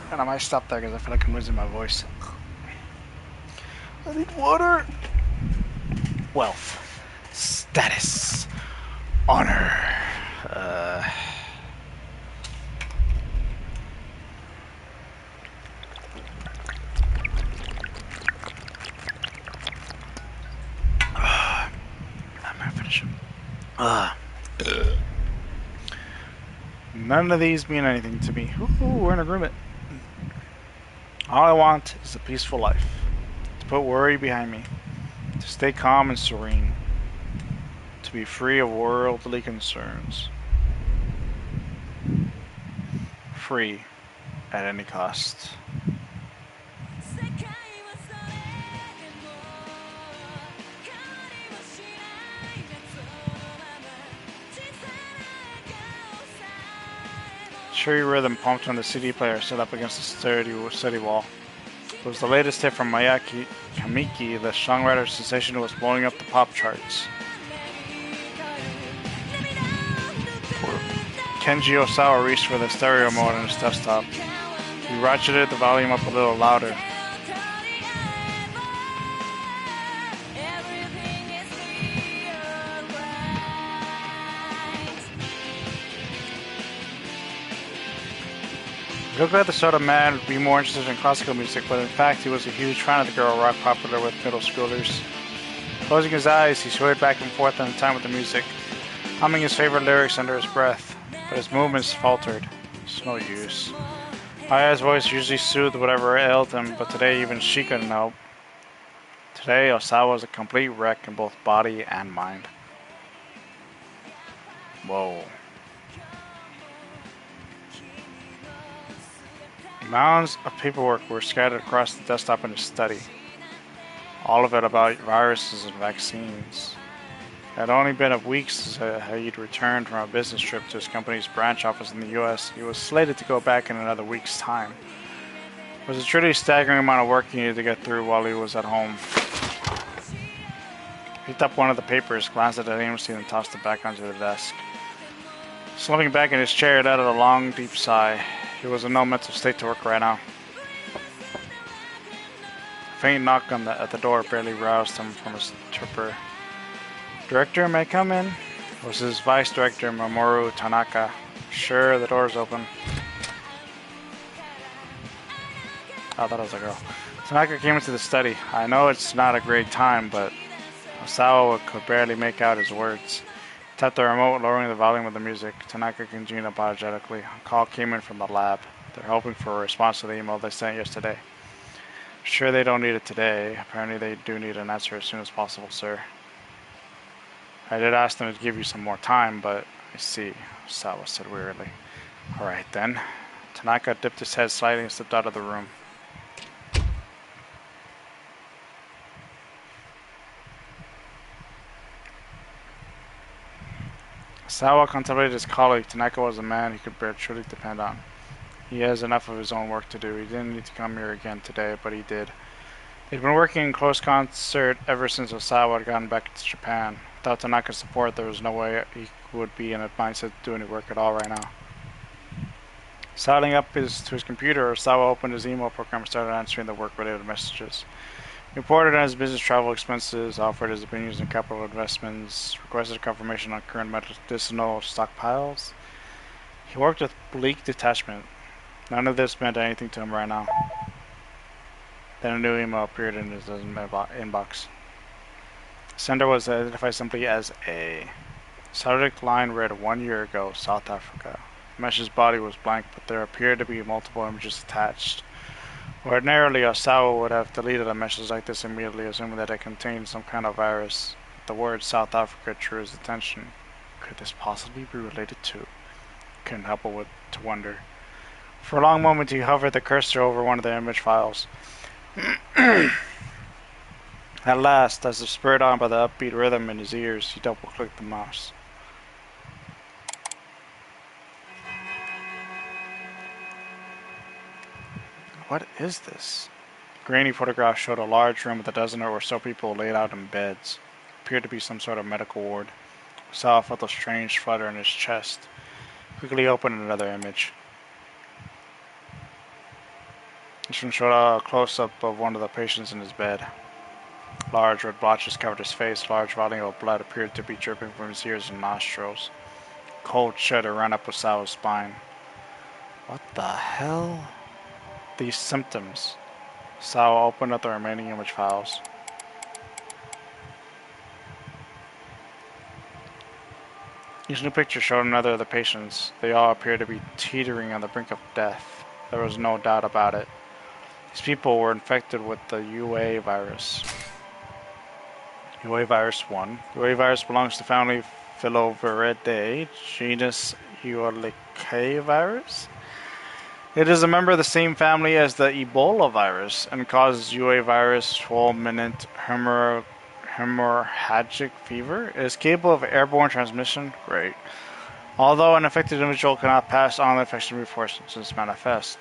And I might stop there because I feel like I'm losing my voice. I need water. Wealth. Status. Honor. Uh... I'm gonna finish it. None of these mean anything to me. Ooh, we're in agreement. All I want is a peaceful life. To put worry behind me. To stay calm and serene. To be free of worldly concerns. Free at any cost. Cheery rhythm pumped on the CD player set up against the steady wall. It was the latest hit from Mayaki Kamiki, the songwriter sensation who was blowing up the pop charts. Kenji Osawa reached for the stereo mode on his desktop. He ratcheted the volume up a little louder. He looked like the sort of man who'd be more interested in classical music, but in fact he was a huge fan of the girl rock popular with middle schoolers. Closing his eyes, he swayed back and forth in time with the music, humming his favorite lyrics under his breath, but his movements faltered. It's no use. Aya's voice usually soothed whatever ailed him, but today even she couldn't help. Today, Osawa was a complete wreck in both body and mind. Whoa. Mounds of paperwork were scattered across the desktop in his study. All of it about viruses and vaccines. It had only been a week since he'd returned from a business trip to his company's branch office in the US. He was slated to go back in another week's time. It was a truly staggering amount of work he needed to get through while he was at home. He picked up one of the papers, glanced at it aimlessly, and tossed it back onto the desk. Slumping back in his chair, he uttered a long, deep sigh. He was in no mental state to work right now. A faint knock at the door barely roused him from his torpor. Director, may I come in? It was his vice director, Mamoru Tanaka. Sure, the door's open. Oh, I thought it was a girl. Tanaka came into the study. I know it's not a great time, but Osawa could barely make out his words. He tapped the remote, lowering the volume of the music. Tanaka continued apologetically. A call came in from the lab. They're hoping for a response to the email they sent yesterday. Sure, they don't need it today. Apparently they do need an answer as soon as possible, sir. I did ask them to give you some more time, but I see, Osawa said wearily. Alright then. Tanaka dipped his head slightly and stepped out of the room. Osawa contemplated his colleague. Tanaka was a man he could truly depend on. He has enough of his own work to do. He didn't need to come here again today, but he did. They'd been working in close concert ever since Osawa had gotten back to Japan. Without Tanaka's support, there was no way he would be in a mindset to do any work at all right now. Sidling up to his computer, Osawa opened his email program and started answering the work-related messages. He reported on his business travel expenses, offered his opinions on capital investments, requested confirmation on current medicinal stockpiles. He worked with bleak detachment. None of this meant anything to him right now. Then a new email appeared in his inbox. The sender was identified simply as A. Subject line read 1 year ago, South Africa. The message's body was blank, but there appeared to be multiple images attached. Ordinarily, Osawa would have deleted a message like this immediately, assuming that it contained some kind of virus. But the word South Africa drew his attention. Could this possibly be related to? Couldn't help but to wonder. For a long moment, he hovered the cursor over one of the image files. At last, as if spurred on by the upbeat rhythm in his ears, he double-clicked the mouse. What is this? The grainy photograph showed a large room with a dozen or so people laid out in beds. It appeared to be some sort of medical ward. Osawa felt a strange flutter in his chest. Quickly opened another image. This one showed a close-up of one of the patients in his bed. Large red blotches covered his face. Large volume of blood appeared to be dripping from his ears and nostrils. Cold shudder ran up Osawa's spine. What the hell? These symptoms. Osawa opened up the remaining image files. Each new picture showed another of the patients. They all appeared to be teetering on the brink of death. There was no doubt about it. These people were infected with the UA virus. UA virus 1. UA virus belongs to family Filoviridae, genus Ehrlichia virus. It is a member of the same family as the Ebola virus and causes UA virus fulminant hemorrhagic fever. It is capable of airborne transmission. Great. Although an infected individual cannot pass on the infection before symptoms manifest.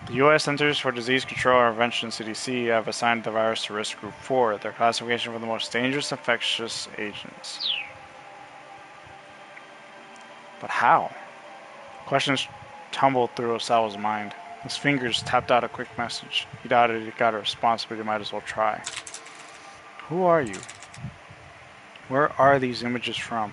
The U.S. Centers for Disease Control and Prevention (CDC) have assigned the virus to Risk Group 4, their classification for the most dangerous infectious agents. But how? Questions tumbled through Osawa's mind. His fingers tapped out a quick message. He doubted he got a response, but he might as well try. Who are you? Where are these images from?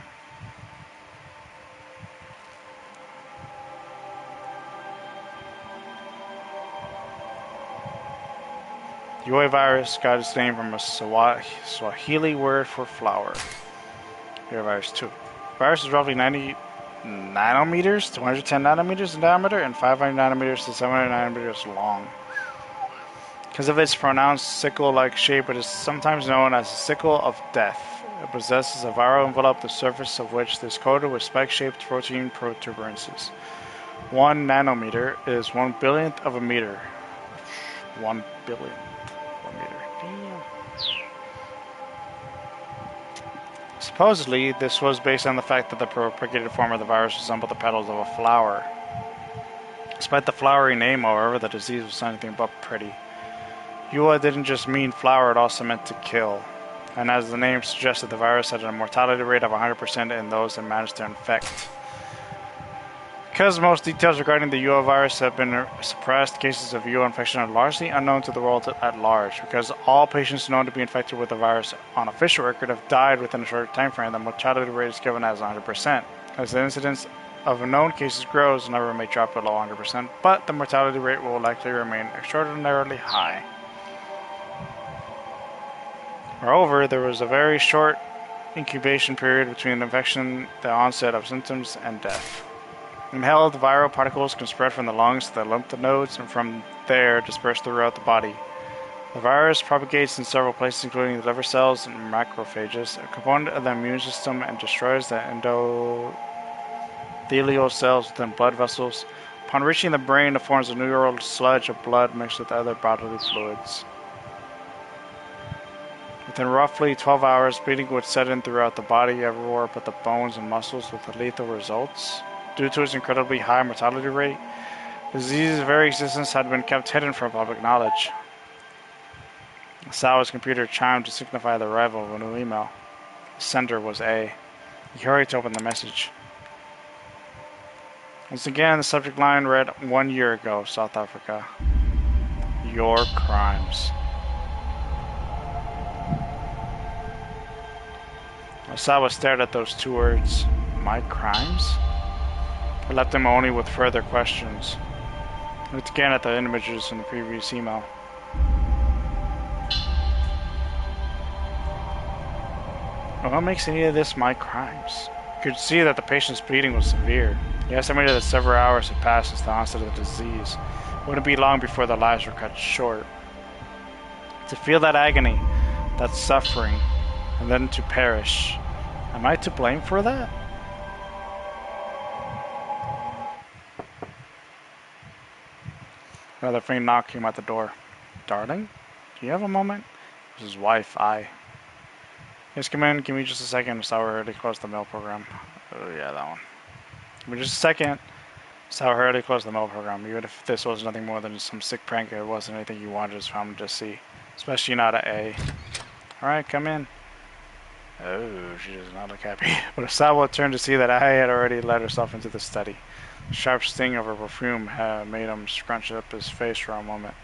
The UA virus got its name from a Swahili word for flower. UA virus 2. The virus is roughly 90 nanometers to 110 nanometers in diameter and 500 nanometers to 700 nanometers long. Because of its pronounced sickle-like shape, it is sometimes known as the sickle of death. It possesses a viral envelope, the surface of which is coated with spike-shaped protein protuberances. 1 nanometer is 1/1000th of a meter. 1/1000th of a meter. Damn. Supposedly, this was based on the fact that the propagated form of the virus resembled the petals of a flower. Despite the flowery name, however, the disease was anything but pretty. UA didn't just mean flower, it also meant to kill. And as the name suggested, the virus had a mortality rate of 100% in those that managed to infect. Because most details regarding the UA virus have been suppressed, cases of UA infection are largely unknown to the world at large. Because all patients known to be infected with the virus on official record have died within a short time frame, the mortality rate is given as 100%. As the incidence of known cases grows, the number may drop below 100%, but the mortality rate will likely remain extraordinarily high. Moreover, there was a very short incubation period between infection, the onset of symptoms, and death. Inhaled viral particles can spread from the lungs to the lymph nodes and from there disperse throughout the body. The virus propagates in several places, including the liver cells and macrophages, a component of the immune system, and destroys the endothelial cells within blood vessels. Upon reaching the brain, it forms a neural sludge of blood mixed with other bodily fluids. Within roughly 12 hours, bleeding would set in throughout the body, everywhere but the bones and muscles, with lethal results. Due to its incredibly high mortality rate, the disease's very existence had been kept hidden from public knowledge. Osawa's computer chimed to signify the arrival of a new email. The sender was A. He hurried to open the message. Once again, the subject line read, 1 year ago, South Africa. Your crimes. Osawa stared at those two words. My crimes? It left him only with further questions. He looked again at the images from the previous email. What makes any of this my crimes? You could see that the patient's bleeding was severe. He estimated that several hours had passed since the onset of the disease. It wouldn't be long before their lives were cut short. To feel that agony, that suffering, and then to perish. Am I to blame for that? Another faint knock came at the door. Darling, do you have a moment? It was his wife, I. Yes, come in. Give me just a second. Osawa already closed the mail program. Oh, yeah, that one. Give me just a second. Osawa already closed the mail program. Even if this was nothing more than some sick prank, it wasn't anything you wanted his family to see. Especially not at A. Alright, come in. Oh, she does not look happy. But Osawa turned to see that I had already led herself into the study. The sharp sting of her perfume had made him scrunch up his face for a moment.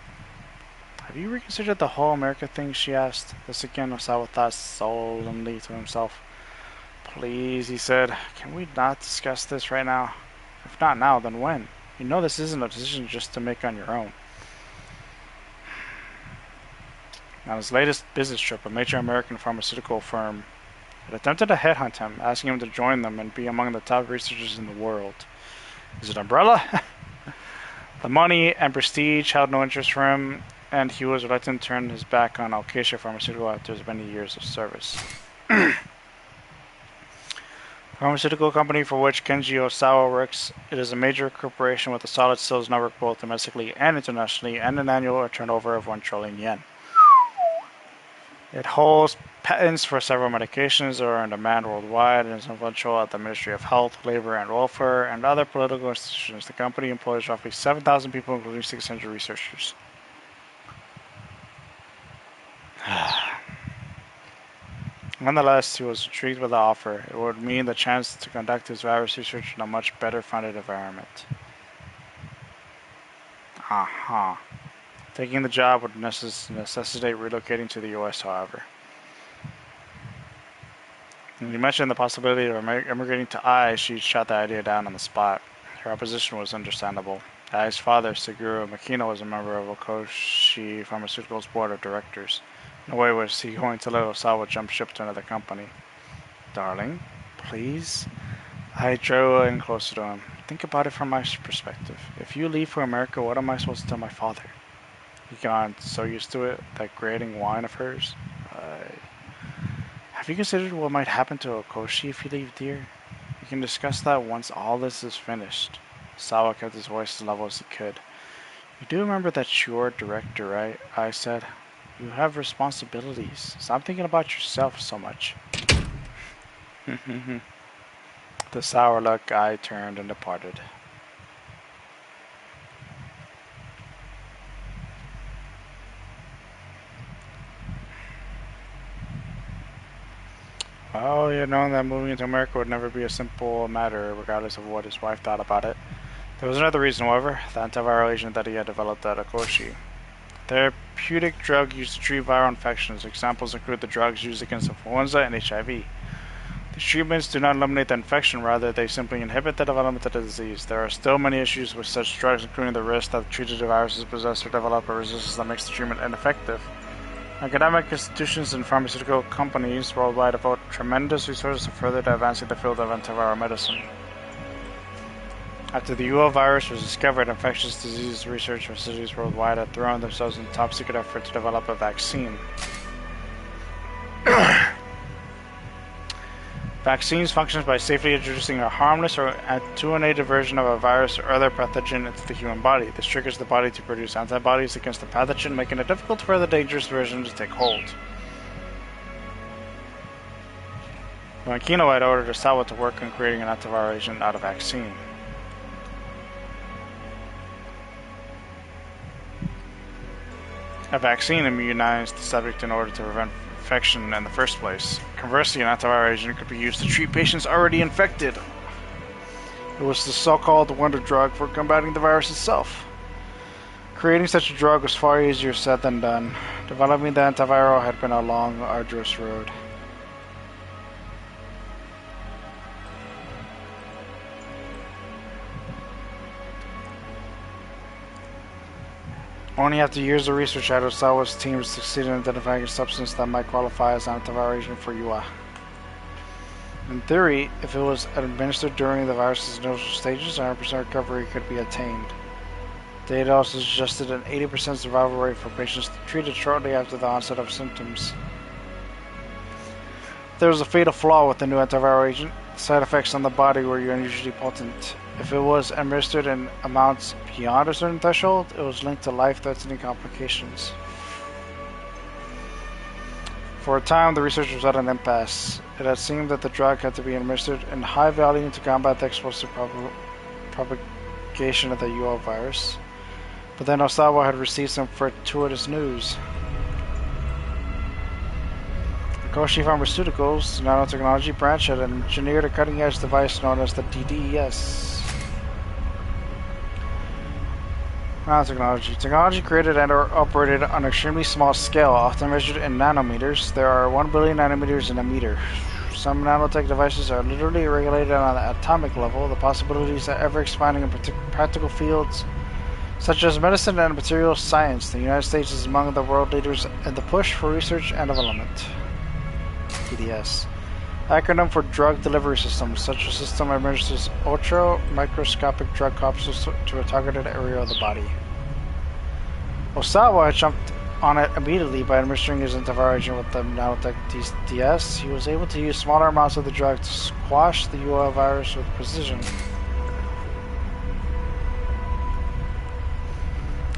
Have you reconsidered the whole America thing? She asked. This again, Osawa thought solemnly to himself. Please, he said, can we not discuss this right now? If not now, then when? You know this isn't a decision just to make on your own. On his latest business trip, a major American pharmaceutical firm had attempted to headhunt him, asking him to join them and be among the top researchers in the world. Is it Umbrella? The money and prestige held no interest for him, and he was reluctant to turn his back on Acacia Pharmaceutical after his many years of service. Pharmaceutical company for which Kenji Osawa works, it is a major corporation with a solid sales network both domestically and internationally, and an annual turnover of 1 trillion yen. It holds patents for several medications that are in demand worldwide and is influential at the Ministry of Health, Labor and Welfare, and other political institutions. The company employs roughly 7,000 people, including 600 researchers. Nonetheless, he was intrigued by the offer. It would mean the chance to conduct his virus research in a much better funded environment. Taking the job would necessitate relocating to the US, however. When he mentioned the possibility of immigrating to Ai, she shot the idea down on the spot. Her opposition was understandable. Ai's father, Suguru Makino, was a member of Okoshi Pharmaceuticals' board of directors. No way was he going to let Osawa jump ship to another company. Darling, please? I drew in closer to him. Think about it from my perspective. If you leave for America, what am I supposed to tell my father? He got so used to it, that grating whine of hers. Have you considered what might happen to Okoshi if you leave, dear? We can discuss that once all this is finished. Sawa kept his voice as level as he could. You do remember that you're director, right? I said. You have responsibilities. Stop thinking about yourself so much. The sour look I turned and departed. Well, he had known that moving to America would never be a simple matter, regardless of what his wife thought about it. There was another reason, however, the antiviral agent that he had developed at Okoshi. Therapeutic drug used to treat viral infections. Examples include the drugs used against influenza and HIV. These treatments do not eliminate the infection, rather they simply inhibit the development of the disease. There are still many issues with such drugs, including the risk that the treated viruses possess or develop a resistance that makes the treatment ineffective. Academic institutions and pharmaceutical companies worldwide devote tremendous resources to further advancing the field of antiviral medicine. After the UO virus was discovered, infectious disease research facilities worldwide had thrown themselves in top secret effort to develop a vaccine. Vaccines function by safely introducing a harmless or attenuated version of a virus or other pathogen into the human body. This triggers the body to produce antibodies against the pathogen, making it difficult for the dangerous version to take hold. Makino had ordered Osawa to work on creating an antiviral agent, not a vaccine. A vaccine immunized the subject in order to prevent infection in the first place. Conversely, an antiviral agent could be used to treat patients already infected. It was the so-called wonder drug for combating the virus itself. Creating such a drug was far easier said than done. Developing the antiviral had been a long, arduous road. Only after years of research had Osawa's team succeeded in identifying a substance that might qualify as an antiviral agent for UA. In theory, if it was administered during the virus's initial stages, 100% recovery could be attained. Data also suggested an 80% survival rate for patients treated shortly after the onset of symptoms. There was a fatal flaw with the new antiviral agent. Side effects on the body were unusually potent. If it was administered in amounts beyond a certain threshold, it was linked to life-threatening complications. For a time, the research was at an impasse. It had seemed that the drug had to be administered in high volume to combat the explosive propagation of the UO virus. But then Osawa had received some fortuitous news. Koshi Pharmaceuticals' nanotechnology branch had engineered a cutting-edge device known as the DDES. Nanotechnology. Technology created and or operated on an extremely small scale, often measured in nanometers. There are 1 billion nanometers in a meter. Some nanotech devices are literally regulated on the atomic level. The possibilities are ever-expanding in practical fields such as medicine and materials science. The United States is among the world leaders in the push for research and development. DDS. Acronym for Drug Delivery System. Such a system administers ultra-microscopic drug capsules to a targeted area of the body. Osawa had jumped on it immediately by administering his antiviral agent with the nanotech DS. He was able to use smaller amounts of the drug to squash the UL virus with precision.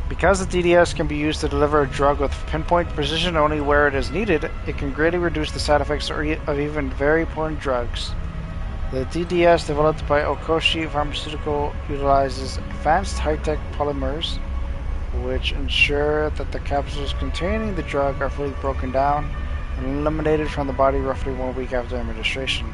Because the DDS can be used to deliver a drug with pinpoint precision only where it is needed, it can greatly reduce the side effects of even very potent drugs. The DDS developed by Okoshi Pharmaceutical utilizes advanced high-tech polymers which ensure that the capsules containing the drug are fully broken down and eliminated from the body roughly 1 week after administration.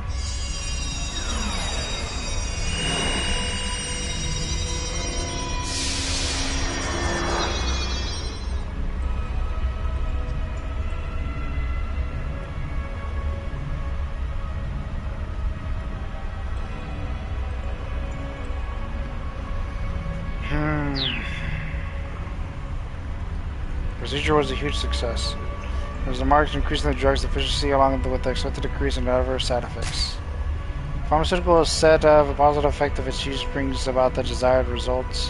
The procedure was a huge success. There was a marked increase in the drug's efficiency along with the expected decrease in adverse side effects. Pharmaceutical is said to have a positive effect if its use brings about the desired results.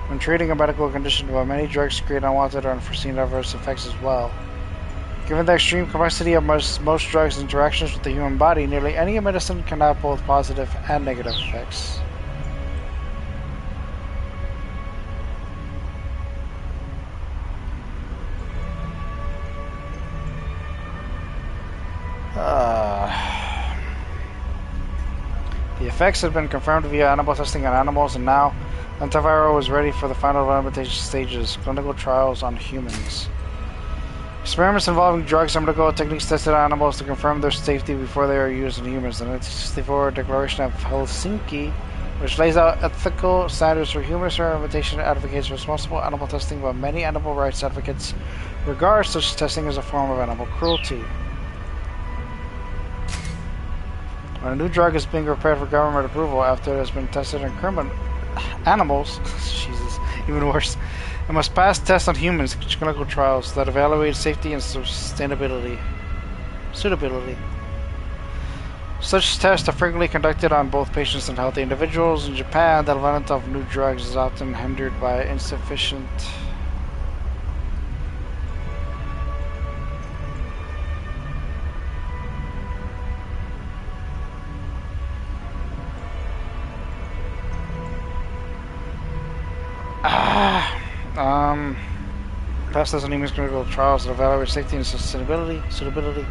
When treating a medical condition, while many drugs create unwanted or unforeseen adverse effects as well. Given the extreme complexity of most drugs' interactions with the human body, nearly any medicine can have both positive and negative effects. The effects had been confirmed via animal testing on animals, and now antiviral was ready for the final development stages, clinical trials on humans. Experiments involving drugs and medical techniques tested on animals to confirm their safety before they are used in humans. The 1964 Declaration of Helsinki, which lays out ethical standards for human experimentation, advocates responsible animal testing, but many animal rights advocates regard such testing as a form of animal cruelty. When a new drug is being prepared for government approval after it has been tested in animals, Jesus, even worse, it must pass tests on humans, clinical trials that evaluate safety and suitability. Such tests are frequently conducted on both patients and healthy individuals. In Japan, the development of new drugs is often hindered by insufficient tests on human clinical trials that evaluate safety and suitability.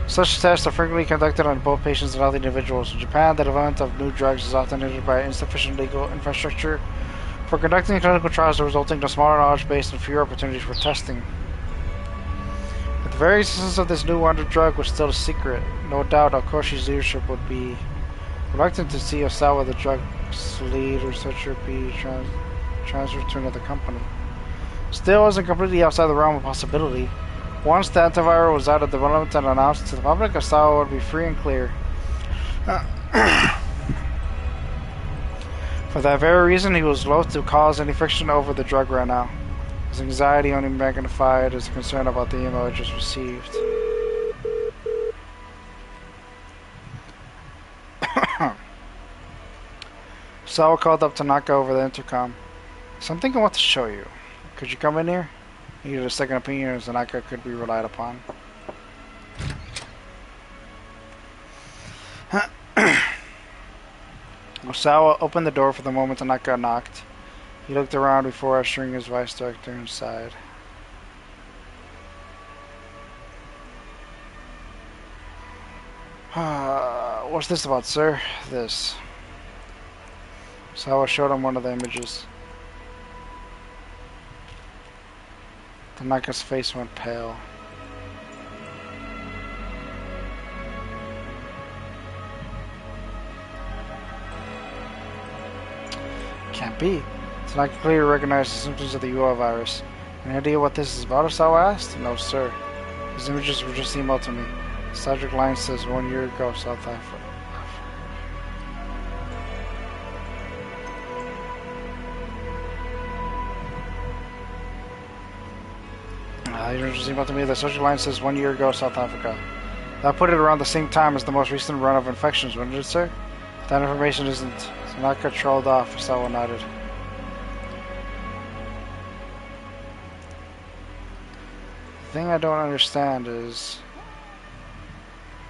Such tests are frequently conducted on both patients and healthy individuals. In Japan, the development of new drugs is often hindered by insufficient legal infrastructure for conducting clinical trials, resulting in a smaller knowledge base and fewer opportunities for testing. But the very existence of this new wonder drug was still a secret. No doubt Okoshi's leadership would be reluctant to see Osawa, the drug's lead researcher, be transferred to another company. Still wasn't completely outside the realm of possibility. Once the antiviral was out of development and announced to the public, Osawa would be free and clear. For that very reason, he was loath to cause any friction over the drug right now. His anxiety only magnified his concern about the email he just received. Osawa called up Tanaka over the intercom. Something I want to show you. Could you come in here? He needed a second opinion, as Tanaka could be relied upon. Osawa opened the door for the moment Tanaka knocked. He looked around before ushering his vice director inside. What's this about, sir? This. Osawa showed him one of the images. Tanaka's face went pale. Can't be. So I can clearly recognize the symptoms of the UO virus. Any idea what this is about? Osawa asked. No, sir. These images were just emailed to me. The subject line says 1 year ago, South Africa. Just emailed to me. The subject line says 1 year ago, South Africa. That put it around the same time as the most recent run of infections, wouldn't it, sir? That information isn't. Tanaka trolled off. Osawa nodded. The thing I don't understand is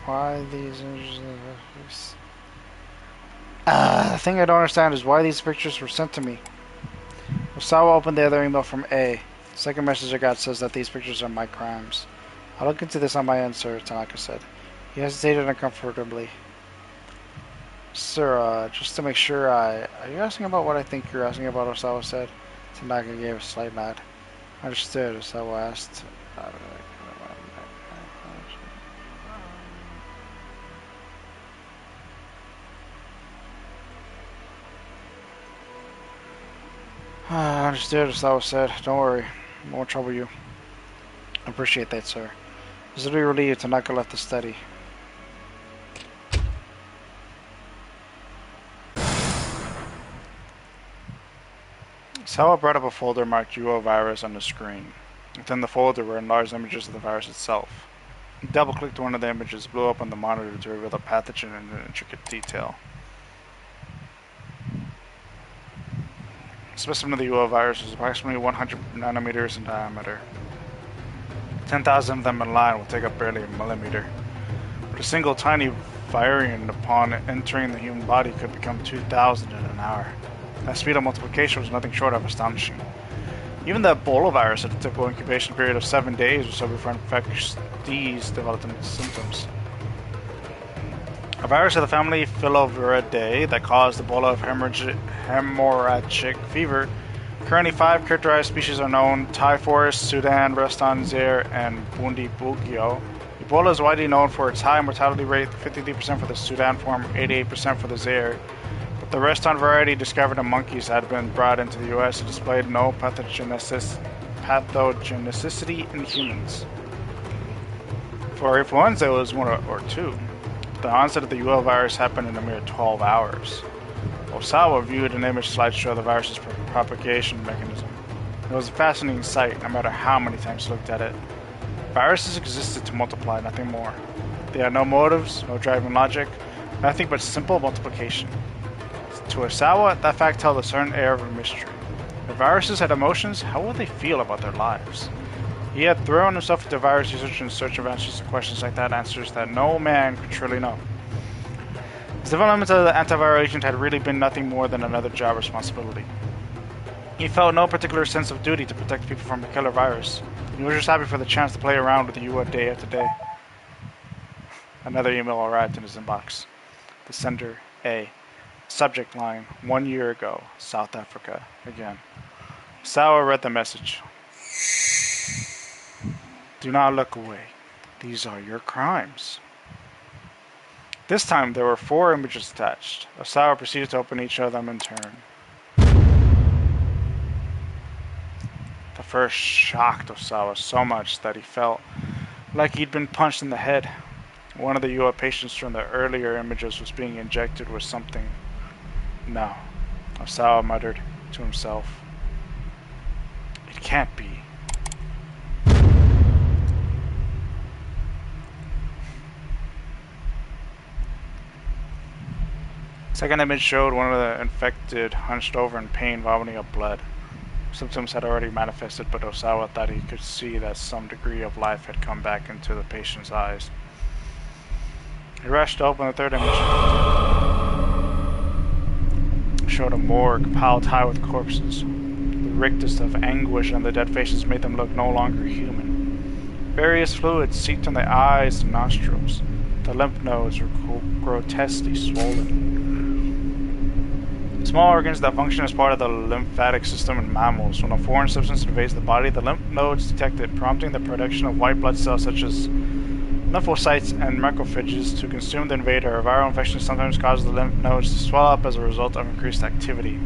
why these images. The thing I don't understand is why these pictures were sent to me. Osawa opened the other email from A. The second message I got says that these pictures are my crimes. I'll look into this on my end, sir, Tanaka said. He hesitated uncomfortably. Sir, just to make sure, are you asking about what I think you're asking about, Osawa said. Tanaka gave a slight nod. Understood, Osawa asked. Understood, Osawa said. Don't worry. I won't trouble you. I appreciate that, sir. Visibly relieved, Tanaka left the study. Osawa brought up a folder marked UO virus on the screen. Within the folder were enlarged images of the virus itself. He double-clicked one of the images, blew up on the monitor to reveal the pathogen in intricate detail. The specimen of the UO virus was approximately 100 nanometers in diameter. 10,000 of them in line will take up barely a millimeter. But a single tiny variant upon entering the human body could become 2,000 in an hour. That speed of multiplication was nothing short of astonishing. Even the Ebola virus had a typical incubation period of 7 days or so before infectees developed symptoms. A virus of the family Filoviridae that caused Ebola of hemorrhagic fever. Currently 5 characterized species are known: Thai forest, Sudan, Reston, Zaire, and Bundi Bugio. Ebola is widely known for its high mortality rate, 53% for the Sudan form, 88% for the Zaire. But the Reston variety discovered in monkeys had been brought into the US and displayed no pathogenicity in humans. For influenza, it was 1 or 2. The onset of the UO virus happened in a mere 12 hours. Osawa viewed an image slideshow of the virus's propagation mechanism. It was a fascinating sight, no matter how many times he looked at it. Viruses existed to multiply, nothing more. They had no motives, no driving logic, nothing but simple multiplication. To Osawa, that fact held a certain air of mystery. If viruses had emotions, how would they feel about their lives? He had thrown himself into virus research in search of answers to questions like that, answers that no man could truly know. His development of the antiviral agent had really been nothing more than another job responsibility. He felt no particular sense of duty to protect people from a killer virus. He was just happy for the chance to play around with the UO day after day. Another email arrived in his inbox. The sender, A. Subject line, 1 year ago, South Africa, again. Osawa read the message. Do not look away. These are your crimes. This time there were 4 images attached. Osawa proceeded to open each of them in turn. The first shocked Osawa so much that he felt like he'd been punched in the head. One of the UO patients from the earlier images was being injected with something. No, Osawa muttered to himself. It can't be. Second image showed one of the infected hunched over in pain, vomiting up blood. Symptoms had already manifested, but Osawa thought he could see that some degree of life had come back into the patient's eyes. He rushed to open the third image. Showed a morgue piled high with corpses. The rictus of anguish on the dead faces made them look no longer human. Various fluids seeped from the eyes and nostrils. The lymph nodes were grotesquely swollen. Small organs that function as part of the lymphatic system in mammals. When a foreign substance invades the body, the lymph nodes detect it, prompting the production of white blood cells such as lymphocytes and macrophages to consume the invader. A viral infection sometimes causes the lymph nodes to swell up as a result of increased activity.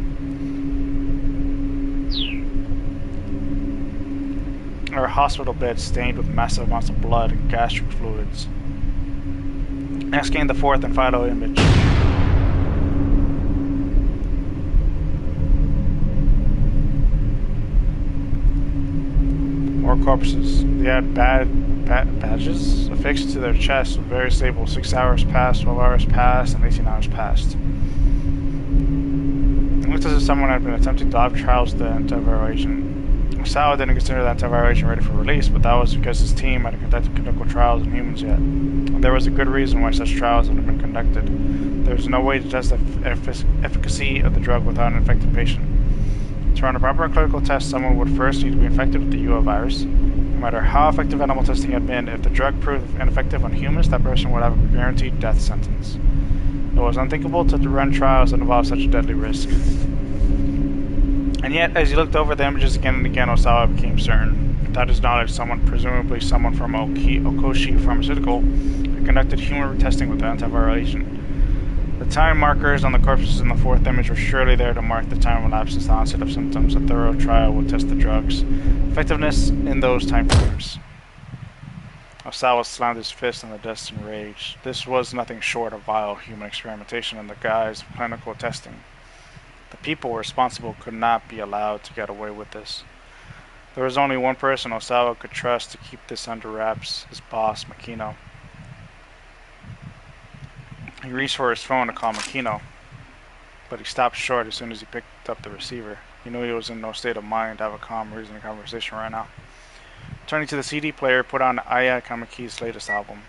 Her hospital bed stained with massive amounts of blood and gastric fluids. Next came the fourth and final image. More corpses. They had badges affixed to their chests with various labels. 6 hours passed, 12 hours passed, and 18 hours passed. It looks as if someone had been attempting to live trials with the antiviral agent. Osawa didn't consider the antiviral agent ready for release, but that was because his team hadn't conducted clinical trials in humans yet. And there was a good reason why such trials hadn't been conducted. There was no way to test the efficacy of the drug without an infected patient. To run a proper clinical test, someone would first need to be infected with the UO virus. No matter how effective animal testing had been, if the drug proved ineffective on humans, that person would have a guaranteed death sentence. It was unthinkable to run trials that involved such a deadly risk. And yet, as he looked over the images again and again, Osawa became certain. Without his knowledge, someone, presumably someone from Okoshi Pharmaceutical, had conducted human testing with the antiviral agent. The time markers on the corpses in the fourth image were surely there to mark the time elapsed since the onset of symptoms. A thorough trial would test the drug's effectiveness in those time frames. Osawa slammed his fist on the desk in rage. This was nothing short of vile human experimentation in the guise of clinical testing. The people responsible could not be allowed to get away with this. There was only one person Osawa could trust to keep this under wraps, his boss, Makino. He reached for his phone to call Makino, but he stopped short as soon as he picked up the receiver. He knew he was in no state of mind to have a calm, reasoned conversation right now. Turning to the CD player, put on Aya Kamiki's latest album.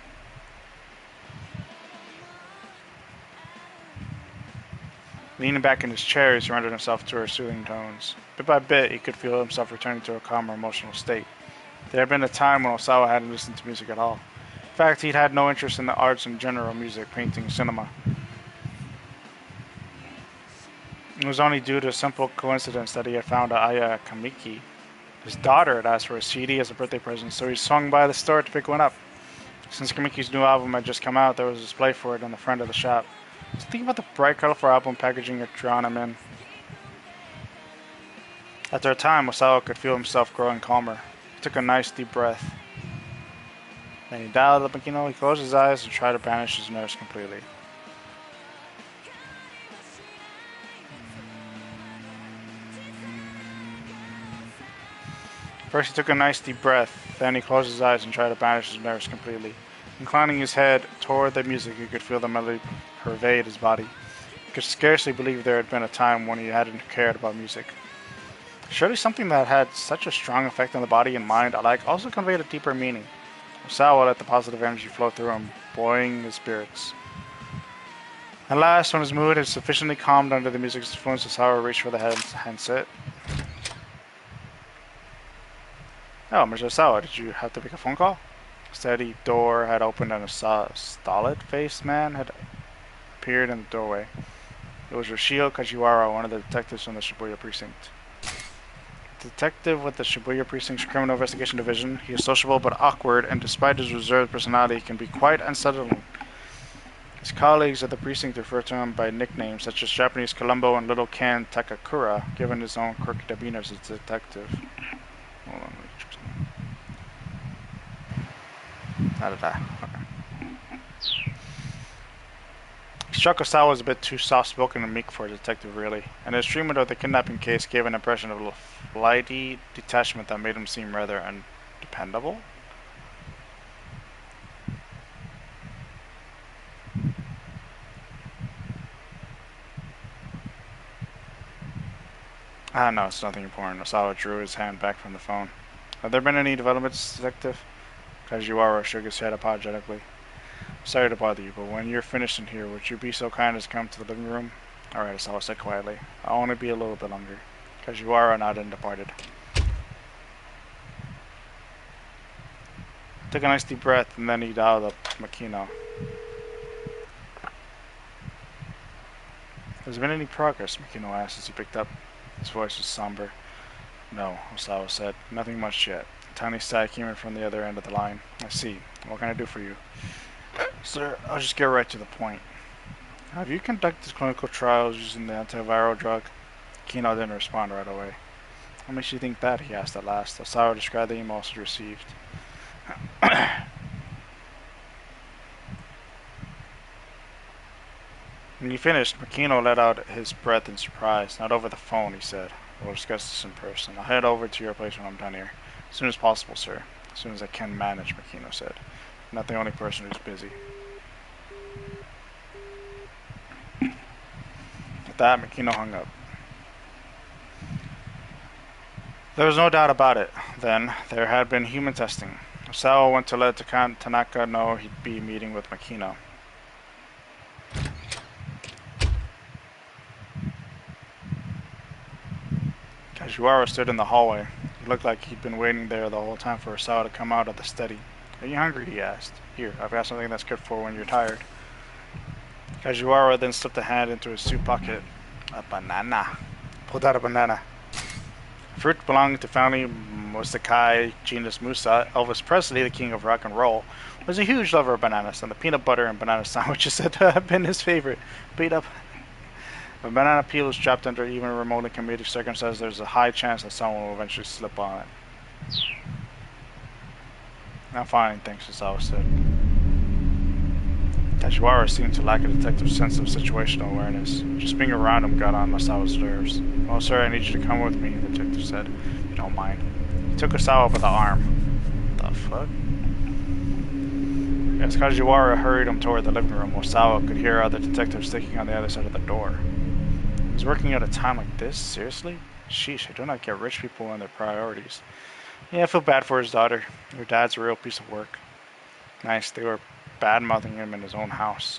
Leaning back in his chair, he surrendered himself to her soothing tones. Bit by bit, he could feel himself returning to a calmer emotional state. There had been a time when Osawa hadn't listened to music at all. In fact, he'd had no interest in the arts in general, music, painting, cinema. It was only due to a simple coincidence that he had found Aya Kamiki. His daughter had asked for a CD as a birthday present, so he swung by the store to pick one up. Since Kamiki's new album had just come out, there was a display for it in the front of the shop. Just think about the bright, colorful album packaging had drawn him in. After a time, Osawa could feel himself growing calmer. He took a nice deep breath. Then he dialed up Makino, he closed his eyes and tried to banish his nerves completely. First he took a nice deep breath, then he closed his eyes and tried to banish his nerves completely. Inclining his head toward the music, he could feel the melody pervade his body. He could scarcely believe there had been a time when he hadn't cared about music. Surely something that had such a strong effect on the body and mind alike also conveyed a deeper meaning. Osawa let the positive energy flow through him, buoying his spirits. At last, when his mood had sufficiently calmed under the music's influence, Osawa reached for the handset. Oh, Mr. Osawa, did you have to make a phone call? A steady door had opened and a stolid-faced man had appeared in the doorway. It was Yoshio Kajiwara, one of the detectives from the Shibuya precinct. Detective with the Shibuya Precinct's Criminal Investigation Division, he is sociable but awkward, and despite his reserved personality, can be quite unsettling. His colleagues at the precinct refer to him by nicknames such as Japanese Columbo and Little Ken Takakura, given his own quirky demeanor as a detective. Hold on, okay. He struck Osawa as a bit too soft-spoken and meek for a detective, really, and his treatment of the kidnapping case gave an impression of flighty detachment that made him seem rather undependable. No, it's nothing important. Osawa drew his hand back from the phone. Have there been any developments, Detective? Kajiwara shook his head apologetically. Sorry to bother you, but when you're finished in here, would you be so kind as to come to the living room? Alright, Osawa said quietly. I'll only be a little bit longer. Kajiwara nodded and departed. Took a nice deep breath, and then he dialed up Makino. Has there been any progress? Makino asked as he picked up. His voice was somber. No, Osawa said. Nothing much yet. A tiny sigh came in from the other end of the line. I see. What can I do for you? Sir, I'll just get right to the point. Have you conducted clinical trials using the antiviral drug? Kino didn't respond right away. What makes you think that? He asked at last. Osawa described the email he received. When he finished, Makino let out his breath in surprise. Not over the phone, he said. We'll discuss this in person. I'll head over to your place when I'm done here. As soon as possible, sir. As soon as I can manage, Makino said. I'm not the only person who's busy. With that, Makino hung up. There was no doubt about it. Then, there had been human testing. Osawa went to let Tanaka know he'd be meeting with Makino. Kajiwara stood in the hallway. He looked like he'd been waiting there the whole time for Osawa to come out of the study. Are you hungry? He asked. Here, I've got something that's good for when you're tired. Kajiwara then slipped a hand into his suit pocket. A banana. Pulled out a banana. Fruit belonging to family Musakai genus Musa, Elvis Presley, the king of rock and roll, was a huge lover of bananas, and the peanut butter and banana sandwiches said to have been his favorite. Beat up. If a banana peel is dropped under even remotely comedic circumstances, there's a high chance that someone will eventually slip on it. I'm fine, thanks, Osawa said. Kajiwara seemed to lack a detective's sense of situational awareness. Just being around him got on Osawa's nerves. Well, sir, I need you to come with me, the detective said. If you don't mind. He took Osawa by the arm. The fuck? As Kajiwara hurried him toward the living room, Osawa could hear other detectives thinking on the other side of the door. He's working at a time like this? Seriously? Sheesh, I do not get rich people and their priorities. Yeah, I feel bad for his daughter. Her dad's a real piece of work. Nice, they were bad-mouthing him in his own house.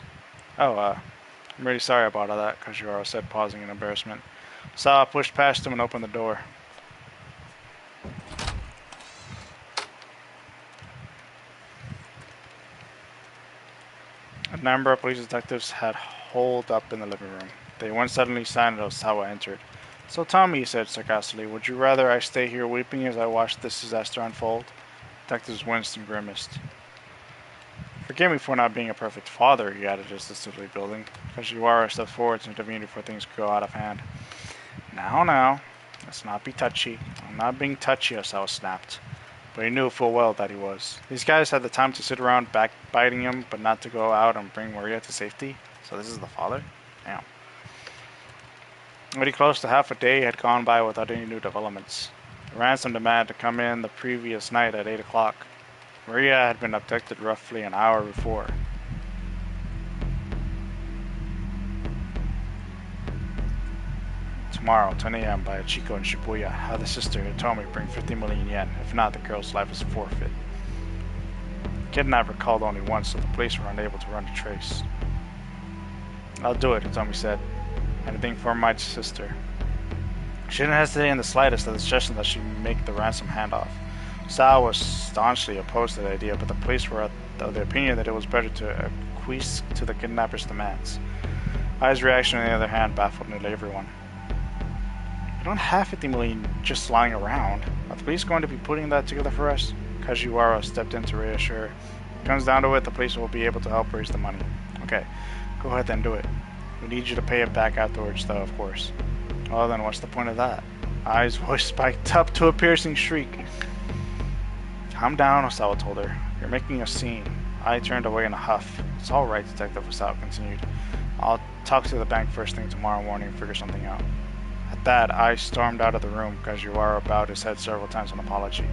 Oh, I'm really sorry about all that, Kajiwara said, pausing in embarrassment. Osawa pushed past him and opened the door. A number of police detectives had holed up in the living room. They went suddenly silent as Osawa entered. So tell me, he said sarcastically, would you rather I stay here weeping as I watch this disaster unfold? Detectives winced and grimaced. Forgive me for not being a perfect father, he added decisively, building. Kajiwara stepped forward to intervene before things could go out of hand. Now, let's not be touchy. I'm not being touchy, Osawa snapped. But he knew full well that he was. These guys had the time to sit around backbiting him, but not to go out and bring Maria to safety. So this is the father? Damn. Already close to half a day had gone by without any new developments. The ransom demand had come in the previous night at 8 o'clock. Maria had been abducted roughly an hour before. Tomorrow, 10 a.m. by a Chico in Shibuya. Have the sister Hitomi bring 50 million yen. If not, the girl's life is forfeit. The kidnapper called only once, so the police were unable to run a trace. I'll do it, Hitomi said. Anything for my sister. She didn't hesitate in the slightest at the suggestion that she make the ransom handoff. Osawa was staunchly opposed to the idea, but the police were of the opinion that it was better to acquiesce to the kidnapper's demands. Ai's reaction, on the other hand, baffled nearly everyone. We don't have 50 million just lying around. Are the police going to be putting that together for us? Kajiwara stepped in to reassure her. If it comes down to it, the police will be able to help raise the money. Okay, go ahead then, do it. We need you to pay it back afterwards, though, of course. Well, then what's the point of that? Ai's voice spiked up to a piercing shriek. Calm down, Osawa told her. You're making a scene. Ai turned away in a huff. It's all right, Detective Osawa continued. I'll talk to the bank first thing tomorrow morning and figure something out. At that, Ai stormed out of the room. Kajiwara bowed his head several times in apology.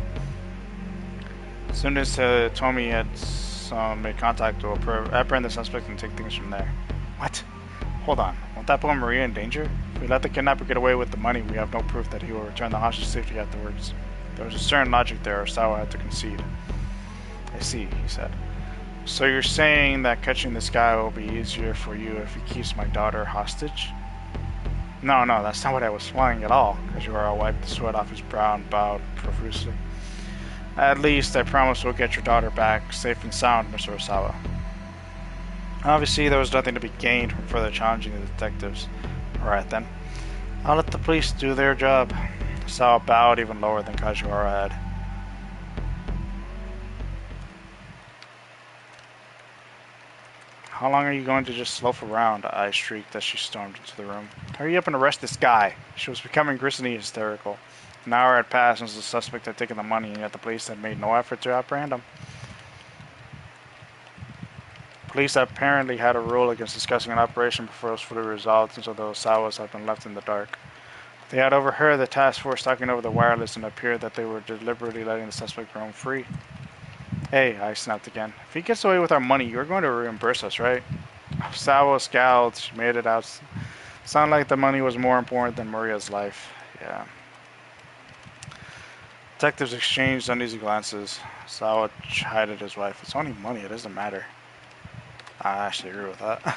As soon as Tomi had made contact, we'll apprehend the suspect and take things from there. What? Hold on. Won't that put Maria in danger? If we let the kidnapper get away with the money, we have no proof that he will return the hostage safely afterwards. There was a certain logic there, Osawa had to concede. I see, he said. So you're saying that catching this guy will be easier for you if he keeps my daughter hostage? No, that's not what I was implying at all. Kajiwara wiped the sweat off his brow and bowed profusely. At least I promise we'll get your daughter back, safe and sound, Mr. Osawa. Obviously, there was nothing to be gained from further challenging the detectives. Alright then. I'll let the police do their job. Osawa bowed even lower than Kajiwara had. How long are you going to just loaf around? I shrieked as she stormed into the room. Hurry up and arrest this guy. She was becoming increasingly hysterical. An hour had passed since the suspect had taken the money, and yet the police had made no effort to apprehend him. Police apparently had a rule against discussing an operation before it was fully resolved, and so the Osawas had been left in the dark. They had overheard the task force talking over the wireless, and it appeared that they were deliberately letting the suspect roam free. Hey, I snapped again. If he gets away with our money, you're going to reimburse us, right? Osawa scowled. She made it out. Sounded like the money was more important than Maria's life. Yeah. Detectives exchanged uneasy glances. Osawa chided his wife. It's only money. It doesn't matter. I actually agree with that.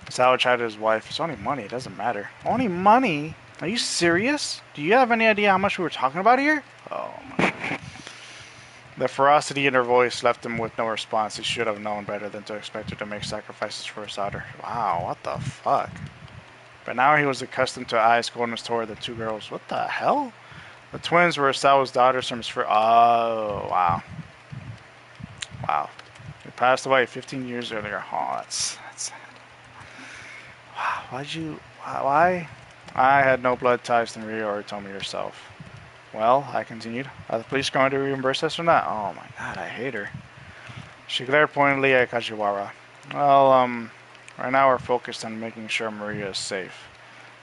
Osawa chided his wife. It's only money. It doesn't matter. Only money? Are you serious? Do you have any idea how much we were talking about here? Oh my. The ferocity in her voice left him with no response. He should have known better than to expect her to make sacrifices for his daughter. Wow, what the fuck? But now he was accustomed to eyes coldness toward the two girls. What the hell? The twins were Osawa's daughters from his first... Oh, wow. Wow. They passed away 15 years earlier. Oh, that's sad. Wow, why'd you... Why? I had no blood ties to Maria or Tomi herself. Well, I continued, are the police going to reimburse us or not? Oh my god, I hate her. She glared pointedly at Kajiwara. Well, right now we're focused on making sure Maria is safe.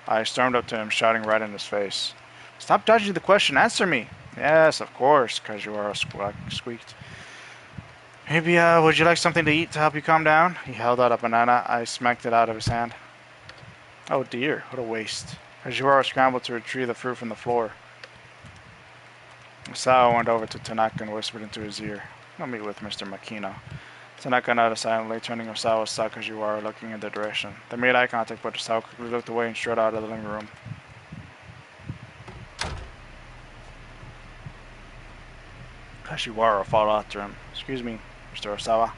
I stormed up to him, shouting right in his face. Stop dodging the question, answer me! Yes, of course, Kajiwara squeaked. Maybe, would you like something to eat to help you calm down? He held out a banana. I smacked it out of his hand. Oh dear, what a waste. Kajiwara scrambled to retrieve the fruit from the floor. Osawa went over to Tanaka and whispered into his ear, I'll meet with Mr. Makino. Tanaka nodded silently, turning Osawa saw Kajiwara looking in their direction. They made eye contact, but Osawa quickly looked away and strode out of the living room. Kajiwara followed after him. Excuse me, Mr. Osawa.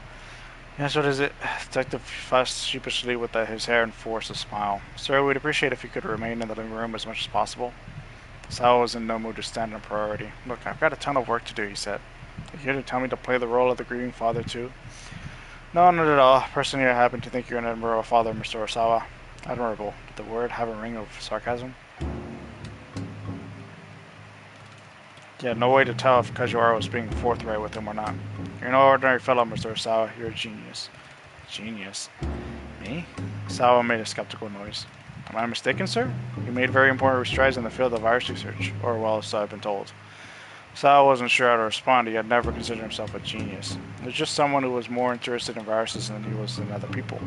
Yes, what is it? Detective fussed sheepishly with his hair and forced a smile. Sir, we'd appreciate if you could remain in the living room as much as possible. Osawa was in no mood to stand on priority. Look, I've got a ton of work to do, he said. Are you here to tell me to play the role of the grieving father, too? No, not at all. Personally, I happen to think you're an admirable father, Mr. Osawa. Admirable. Did the word have a ring of sarcasm? Yeah, no way to tell if Kajiwara was being forthright with him or not. You're no ordinary fellow, Mr. Osawa. You're a genius. Genius? Me? Osawa made a skeptical noise. Am I mistaken, sir? You made very important strides in the field of virus research, or well, so I've been told. Sal wasn't sure how to respond. He had never considered himself a genius. He was just someone who was more interested in viruses than he was in other people.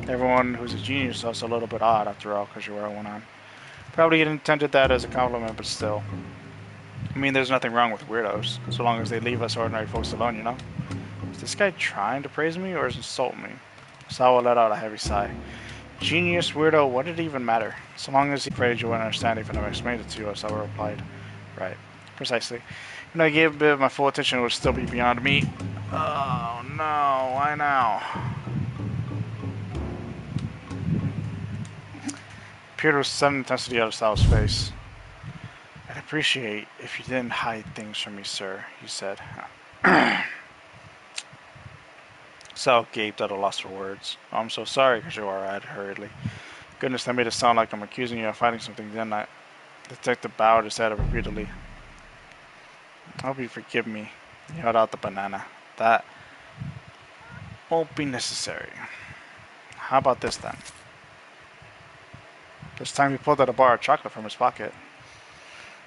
Everyone who's a genius is also a little bit odd, after all, Kajiwara went on. Probably he intended that as a compliment, but still. I mean, there's nothing wrong with weirdos, so long as they leave us ordinary folks alone, you know? Is this guy trying to praise me or insult me? Sawa let out a heavy sigh. Genius, weirdo, what did it even matter? So long as he afraid you wouldn't understand if I never explained it to you, Osawa replied. Right. Precisely. When I gave a bit of my full attention, it would still be beyond me. Oh no, why now? Appeared with sudden intensity out of Sal's face. I'd appreciate if you didn't hide things from me, sir, he said. Sal gaped at a loss for words. Oh, I'm so sorry, Kajiwara added hurriedly. Goodness, that made it sound like I'm accusing you of hiding something, didn't I? The detective bowed his head repeatedly. I hope you forgive me. He held out the banana. That won't be necessary. How about this, then? This time he pulled out a bar of chocolate from his pocket.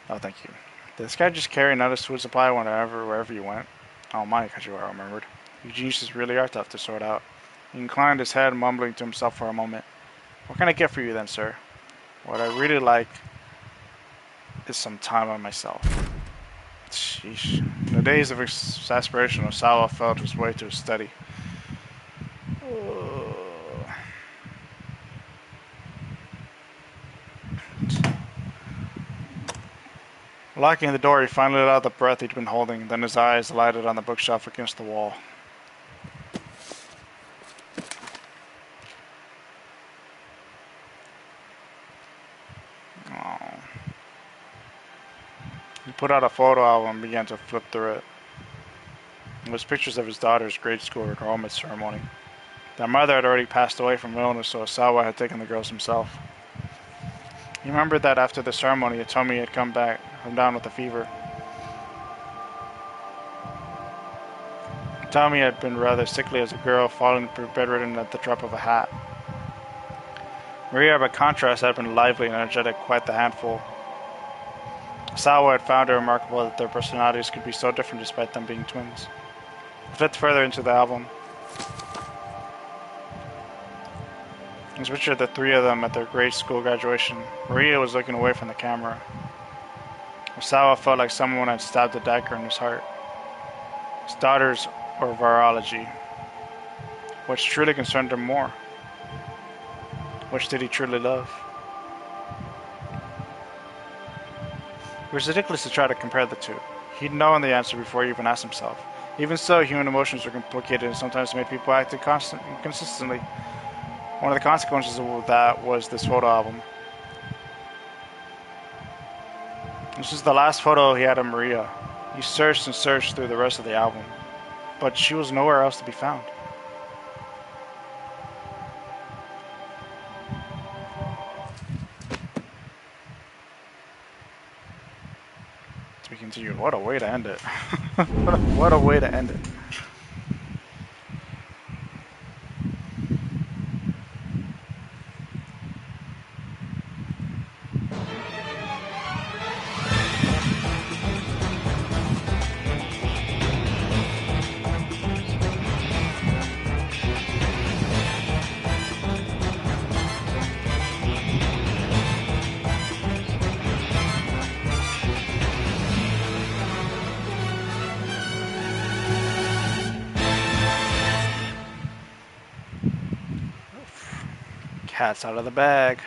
Oh, thank you. Did this guy just carry another food supply wherever you went? Oh my, Kajiwara murmured. You geniuses really are tough to sort out. He inclined his head, mumbling to himself for a moment. What can I get for you then, sir? What I really like is some time on myself. Sheesh. In the days of exasperation, Osawa felt his way to his study. Locking the door, he finally let out the breath he'd been holding. Then his eyes lighted on the bookshelf against the wall. Oh. He put out a photo album and began to flip through it. It was pictures of his daughter's grade school enrollment ceremony. Their mother had already passed away from illness, so Osawa had taken the girls himself. He remembered that after the ceremony, Atomi had come down with a fever. Atomi had been rather sickly as a girl, falling bedridden at the drop of a hat. Maria, by contrast, had been lively and energetic, quite the handful. Osawa had found it remarkable that their personalities could be so different despite them being twins. He flipped further into the album. It was a picture of the three of them at their grade school graduation. Maria was looking away from the camera. Osawa felt like someone had stabbed a dagger in his heart. His daughters or virology. Which truly concerned him more? Which did he truly love? It was ridiculous to try to compare the two. He'd known the answer before he even asked himself. Even so, human emotions are complicated and sometimes made people act inconsistently. One of the consequences of that was this photo album. This was the last photo he had of Maria. He searched and searched through the rest of the album, but she was nowhere else to be found. To be continued. What a way to end it. What a way to end it. Cat's out of the bag.